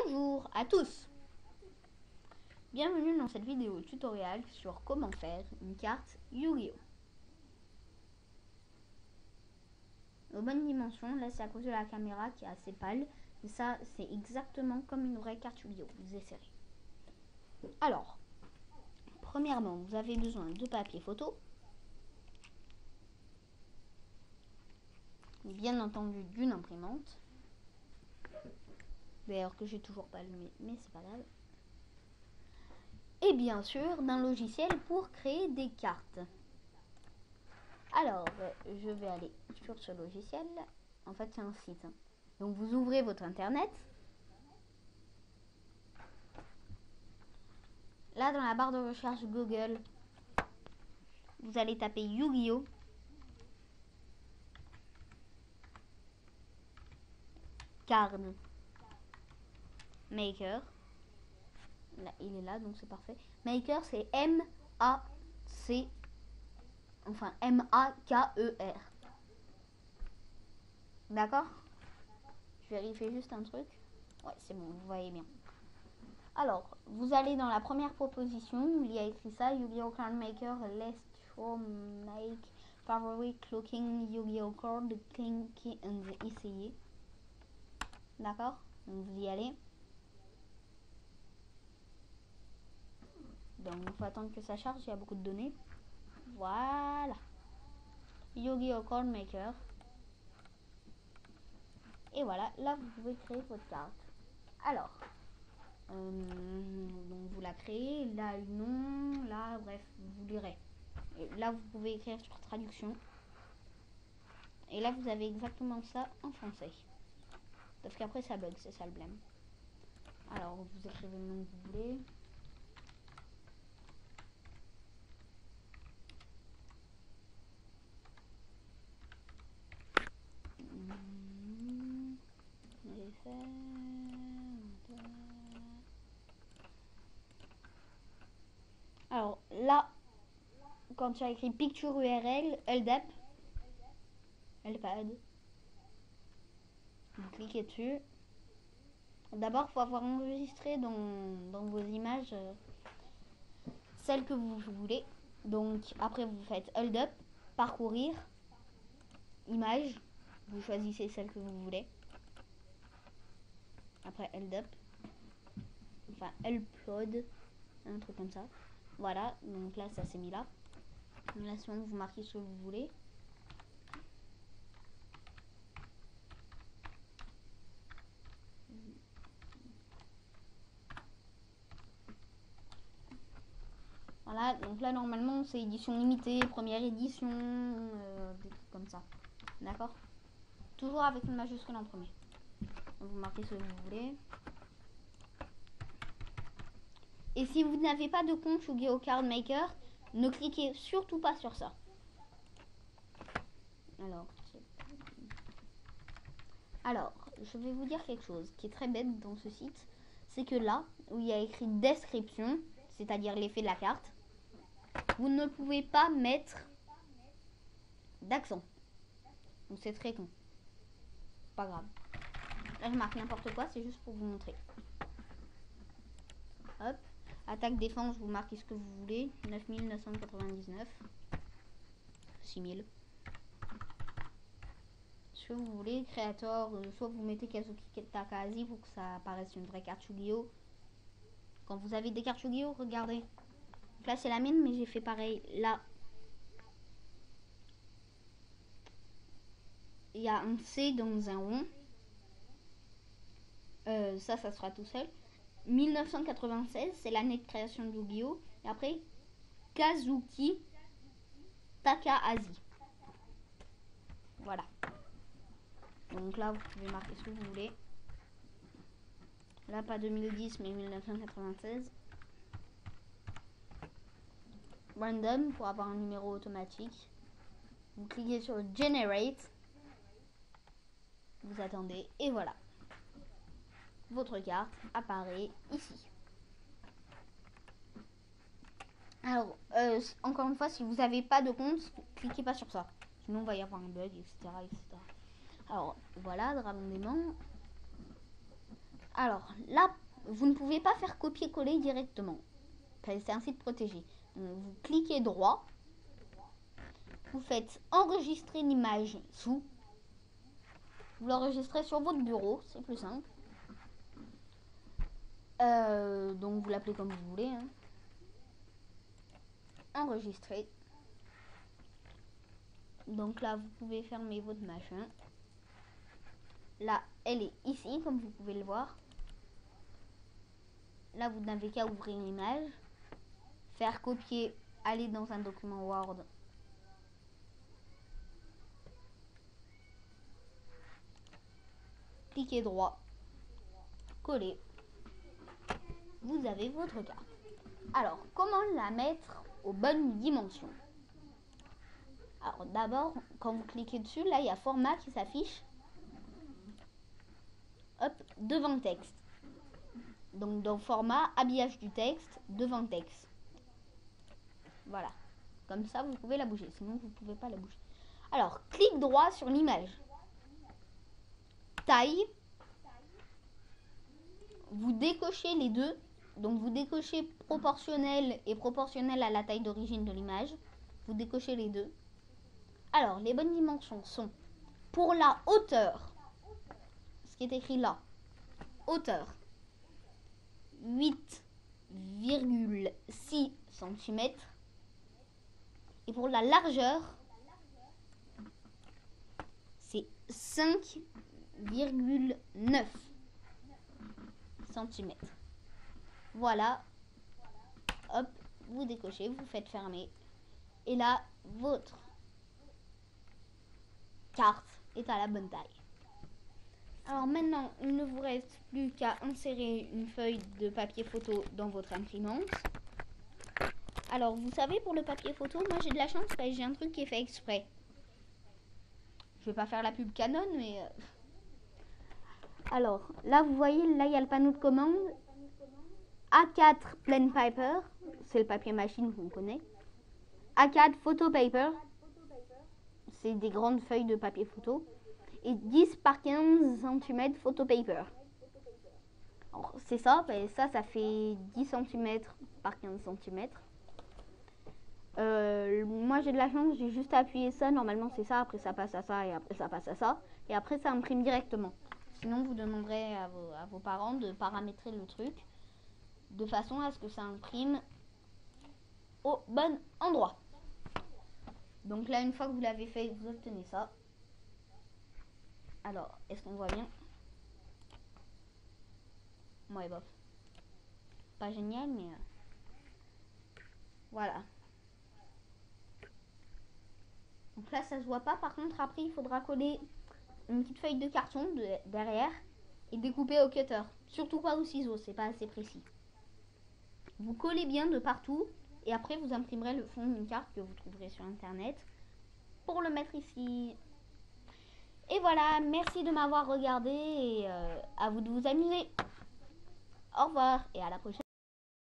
Bonjour à tous. Bienvenue dans cette vidéo tutoriel sur comment faire une carte Yu-Gi-Oh! Aux bonnes dimensions, là c'est à cause de la caméra qui est assez pâle. Mais ça c'est exactement comme une vraie carte Yu-Gi-Oh! Vous essayerez. Alors, premièrement, vous avez besoin de papier photo. Bien entendu d'une imprimante. D'ailleurs que j'ai toujours pas allumé, mais c'est pas grave. Et bien sûr d'un logiciel pour créer des cartes. Alors, je vais aller sur ce logiciel. En fait, c'est un site. Donc, vous ouvrez votre internet. Là, dans la barre de recherche Google, vous allez taper Yu-Gi-Oh! Card Maker. Là, il est là, donc c'est parfait. Maker, c'est M-A-C. Enfin, M-A-K-E-R. D'accord? Je vérifie juste un truc. Ouais, c'est bon, vous voyez bien. Alors, vous allez dans la première proposition, il y a écrit ça, Yu-Gi-Oh! Card Maker, let's make favorite looking Yu-Gi-Oh! Card, click and essayer. D'accord? Donc vous y allez. Donc il faut attendre que ça charge, il y a beaucoup de données. Voilà. Yu-Gi-Oh! Card Maker. Et voilà, là vous pouvez créer votre carte. Alors, donc vous la créez, là le nom, là bref, vous lirez. Et là vous pouvez écrire sur traduction. Et là vous avez exactement ça en français. Parce qu'après ça bug, c'est ça le blême. Alors vous écrivez le nom que vous voulez. Alors là, quand tu as écrit Picture URL, LDAP, LPAD, vous cliquez dessus. D'abord, il faut avoir enregistré dans vos images celles que vous voulez. Donc après, vous faites Hold Up, parcourir, image, vous choisissez celle que vous voulez. Après Hold Up, enfin Upload, un truc comme ça. Voilà, donc là ça s'est mis là. Là, sinon vous marquez ce que vous voulez. Voilà, donc là normalement c'est édition limitée, première édition, des trucs comme ça. D'accord? Toujours avec une majuscule en premier. Donc, vous marquez ce que vous voulez. Et si vous n'avez pas de compte Yu-Gi-Oh! Card Maker, ne cliquez surtout pas sur ça. Alors, je vais vous dire quelque chose qui est très bête dans ce site. C'est que là, où il y a écrit description, c'est-à-dire l'effet de la carte, vous ne pouvez pas mettre d'accent. Donc c'est très con. Pas grave. Là, je marque n'importe quoi, c'est juste pour vous montrer. Hop. Attaque, défense, vous marquez ce que vous voulez. 9999. 6000. Ce que vous voulez. Créateur, soit vous mettez Kazuki Takahashi pour que ça apparaisse une vraie carte Yu-Gi-Oh! Quand vous avez des cartes Yu-Gi-Oh! Regardez. Donc là, c'est la mienne, mais j'ai fait pareil. Là, il y a un C dans un rond. Ça sera tout seul. 1996, c'est l'année de création de Yu-Gi-Oh! Et après, Kazuki Takahashi. Voilà. Donc là, vous pouvez marquer ce que vous voulez. Là, pas 2010, mais 1996. Random, pour avoir un numéro automatique. Vous cliquez sur Generate. Vous attendez, et voilà. Votre carte apparaît ici. Alors, encore une fois, si vous n'avez pas de compte, cliquez pas sur ça. Sinon, il va y avoir un bug, etc. etc. Alors, voilà, Dragon Démon. Alors là, vous ne pouvez pas faire copier-coller directement. C'est un site protégé. Donc, vous cliquez droit. Vous faites enregistrer l'image sous. Vous l'enregistrez sur votre bureau, c'est plus simple. Donc vous l'appelez comme vous voulez. Hein. Enregistrer. Donc là, vous pouvez fermer votre machin. Là, elle est ici, comme vous pouvez le voir. Là, vous n'avez qu'à ouvrir l'image. Faire copier, aller dans un document Word. Cliquez droit. Coller. Vous avez votre carte. Alors, comment la mettre aux bonnes dimensions? Alors, d'abord, quand vous cliquez dessus, là, il y a format qui s'affiche. Hop, devant le texte. Donc, dans format, habillage du texte, devant le texte. Voilà. Comme ça, vous pouvez la bouger. Sinon, vous ne pouvez pas la bouger. Alors, clic droit sur l'image. Taille. Vous décochez les deux. Donc, vous décochez proportionnel et proportionnel à la taille d'origine de l'image. Vous décochez les deux. Alors, les bonnes dimensions sont pour la hauteur, ce qui est écrit là, hauteur, 8,6 cm. Et pour la largeur, c'est 5,9 cm. Voilà. Hop, vous décochez, vous faites fermer. Et là, votre carte est à la bonne taille. Alors maintenant, il ne vous reste plus qu'à insérer une feuille de papier photo dans votre imprimante. Alors, vous savez, pour le papier photo, moi j'ai de la chance parce que j'ai un truc qui est fait exprès. Je vais pas faire la pub Canon, mais... Alors, là, vous voyez, là, il y a le panneau de commande. A4 Plain Paper, c'est le papier machine qu'on connaît. A4 Photo Paper, c'est des grandes feuilles de papier photo. Et 10 par 15 cm Photo Paper. C'est ça, ça fait 10 cm par 15 cm. Moi j'ai de la chance, j'ai juste appuyé ça, normalement c'est ça, après ça passe à ça et après ça passe à ça. Et après ça imprime directement. Sinon vous demanderez à vos parents de paramétrer le truc de façon à ce que ça imprime au bon endroit. Donc là, une fois que vous l'avez fait, vous obtenez ça. Alors, est-ce qu'on voit bien? Ouais, bof. Pas génial, mais... voilà. Donc là, ça se voit pas. Par contre, après, il faudra coller une petite feuille de carton derrière et découper au cutter. Surtout pas au ciseau, c'est pas assez précis. Vous collez bien de partout et après, vous imprimerez le fond d'une carte que vous trouverez sur Internet pour le mettre ici. Et voilà, merci de m'avoir regardé et à vous de vous amuser. Au revoir et à la prochaine.